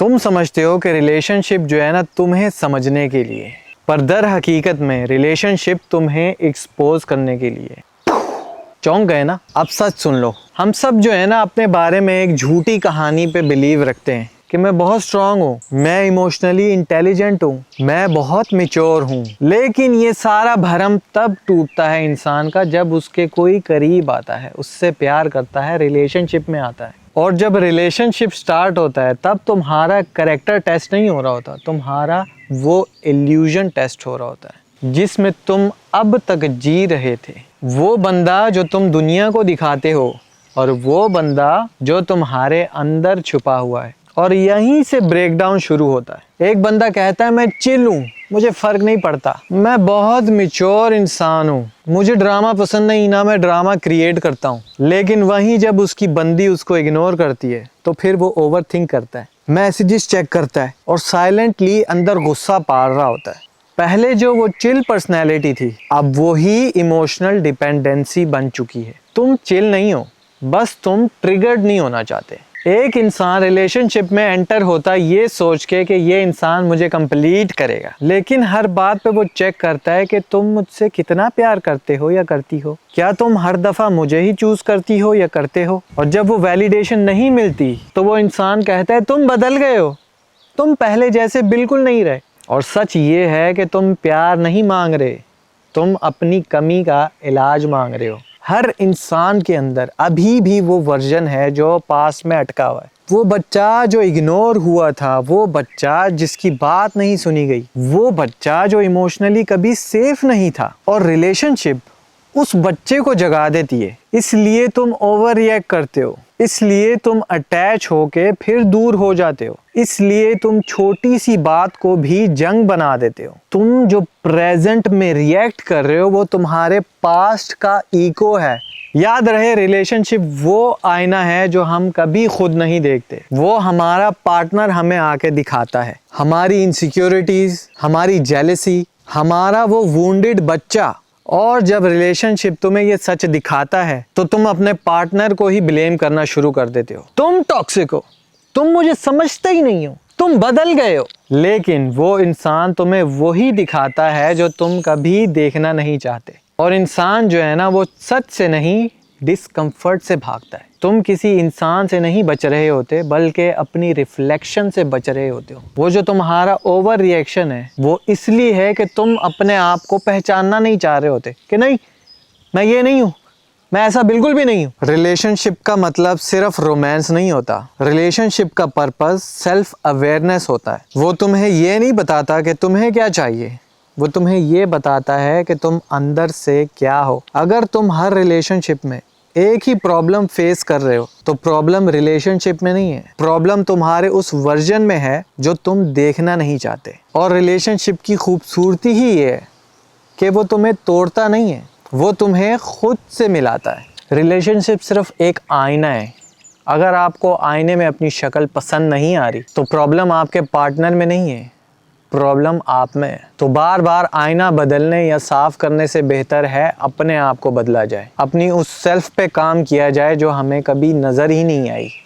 तुम समझते हो कि रिलेशनशिप जो है ना तुम्हें समझने के लिए, पर दर हकीकत में रिलेशनशिप तुम्हें एक्सपोज करने के लिए। चौंक गए ना? अब सच सुन लो। हम सब जो है ना अपने बारे में एक झूठी कहानी पे बिलीव रखते हैं कि मैं बहुत स्ट्रांग हूँ, मैं इमोशनली इंटेलिजेंट हूँ, मैं बहुत मैच्योर हूँ। लेकिन ये सारा भरम तब टूटता है इंसान का जब उसके कोई करीब आता है, उससे प्यार करता है, रिलेशनशिप में आता है। और जब रिलेशनशिप स्टार्ट होता है तब तुम्हारा कैरेक्टर टेस्ट नहीं हो रहा होता, तुम्हारा वो इल्यूजन टेस्ट हो रहा होता है जिसमें तुम अब तक जी रहे थे। वो बंदा जो तुम दुनिया को दिखाते हो और वो बंदा जो तुम्हारे अंदर छुपा हुआ है। और यहीं से ब्रेकडाउन शुरू होता है। एक बंदा कहता है मैं चिल हूँ, मुझे फर्क नहीं पड़ता, मैं बहुत मैच्योर इंसान हूँ, मुझे ड्रामा पसंद नहीं, ना मैं ड्रामा क्रिएट करता हूँ। लेकिन वहीं जब उसकी बंदी उसको इग्नोर करती है तो फिर वो ओवर थिंक करता है, मैसेजेस चेक करता है और साइलेंटली अंदर गुस्सा पाल रहा होता है। पहले जो वो चिल पर्सनैलिटी थी अब वो ही इमोशनल डिपेंडेंसी बन चुकी है। तुम चिल नहीं हो, बस तुम ट्रिगर्ड नहीं होना चाहते। एक इंसान रिलेशनशिप में एंटर होता है ये सोच के कि ये इंसान मुझे कंप्लीट करेगा, लेकिन हर बात पे वो चेक करता है कि तुम मुझसे कितना प्यार करते हो या करती हो, क्या तुम हर दफ़ा मुझे ही चूज़ करती हो या करते हो। और जब वो वैलिडेशन नहीं मिलती तो वो इंसान कहता है तुम बदल गए हो, तुम पहले जैसे बिल्कुल नहीं रहे। और सच ये है कि तुम प्यार नहीं मांग रहे, तुम अपनी कमी का इलाज मांग रहे हो। हर इंसान के अंदर अभी भी वो वर्जन है जो पास में अटका हुआ है। वो बच्चा जो इग्नोर हुआ था, वो बच्चा जिसकी बात नहीं सुनी गई, वो बच्चा जो इमोशनली कभी सेफ नहीं था। और रिलेशनशिप उस बच्चे को जगा देती है। इसलिए तुम ओवर रिएक्ट करते हो, इसलिए तुम अटैच होके फिर दूर हो जाते हो, इसलिए तुम छोटी सी बात को भी जंग बना देते हो। तुम जो प्रेजेंट में रिएक्ट कर रहे हो वो तुम्हारे पास्ट का इको है। याद रहे, रिलेशनशिप वो आईना है जो हम कभी खुद नहीं देखते। वो हमारा पार्टनर हमें आके दिखाता है, हमारी इनसिक्योरिटीज, हमारी जेलसी, हमारा वो वुंडेड बच्चा। और जब रिलेशनशिप तुम्हें ये सच दिखाता है तो तुम अपने पार्टनर को ही ब्लेम करना शुरू कर देते हो। तुम टॉक्सिक हो, तुम मुझे समझते ही नहीं हो, तुम बदल गए हो। लेकिन वो इंसान तुम्हें वही दिखाता है जो तुम कभी देखना नहीं चाहते। और इंसान जो है ना वो सच से नहीं, डिस्कम्फर्ट से भागता है। तुम किसी इंसान से नहीं बच रहे होते बल्कि अपनी रिफ्लेक्शन से बच रहे होते हो। वो जो तुम्हारा ओवर रिएक्शन है वो इसलिए है कि तुम अपने आप को पहचानना नहीं चाह रहे होते कि नहीं, मैं ये नहीं हूँ, मैं ऐसा बिल्कुल भी नहीं हूँ। रिलेशनशिप का मतलब सिर्फ रोमांस नहीं होता। रिलेशनशिप का पर्पस सेल्फ अवेयरनेस होता है। वो तुम्हें ये नहीं बताता कि तुम्हें क्या चाहिए, वो तुम्हें ये बताता है कि तुम अंदर से क्या हो। अगर तुम हर रिलेशनशिप में एक ही प्रॉब्लम फेस कर रहे हो तो प्रॉब्लम रिलेशनशिप में नहीं है, प्रॉब्लम तुम्हारे उस वर्जन में है जो तुम देखना नहीं चाहते। और रिलेशनशिप की खूबसूरती ही ये है कि वो तुम्हें तोड़ता नहीं है, वो तुम्हें खुद से मिलाता है। रिलेशनशिप सिर्फ एक आईना है। अगर आपको आईने में अपनी शक्ल पसंद नहीं आ रही तो प्रॉब्लम आपके पार्टनर में नहीं है, प्रॉब्लम आप में है। तो बार बार आईना बदलने या साफ करने से बेहतर है अपने आप को बदला जाए, अपनी उस सेल्फ पे काम किया जाए जो हमें कभी नज़र ही नहीं आई।